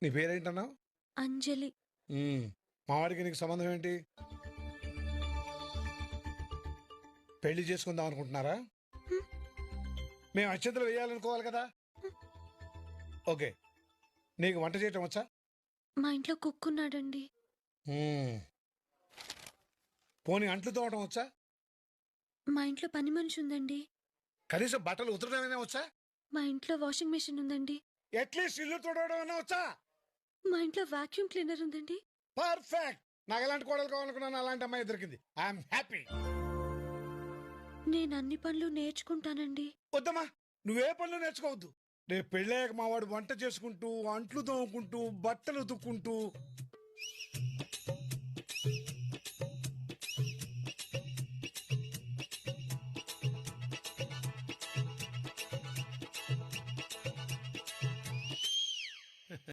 నీ పేరేంటన్నావు? అంజలి. మా వాడికి నీకు సంబంధం ఏంటి? పెళ్లి చేసుకుందాం అనుకుంటున్నారా? మేము అక్షంతలు వేయాలనుకోవాలి కదా. ఓకే, నీకు వంట చేయటం వచ్చా? మా ఇంట్లో కుక్ ఉన్నాడండి. పోనీ అంట్లు తోవటం వచ్చా? మా ఇంట్లో పని మనిషి ఉందండి. కనీసం బట్టలు ఉతరడమైనా వచ్చా? మా ఇంట్లో వాషింగ్ మెషిన్ ఉందండి. అట్లీస్ట్ ఇల్లు తోడవడం వచ్చా? మా ఇంట్లో వాక్యూమ్ క్లీనర్ ఉందండి. పర్ఫెక్ట్. నాకు ఎలాంటి కోడలు కావాలనుకున్నాను అలాంటి అమ్మాయి దొరికింది. I'm happy. నేను అన్ని పనులు నేర్చుకుంటానండి. వద్దమ్మా, నువ్వే పనులు నేర్చుకోవద్దు. రేపు పెళ్ళాక మా వాడు వంట చేసుకుంటూ, అంట్లు తోముకుంటూ, బట్టలు ఉతుక్కుంటూ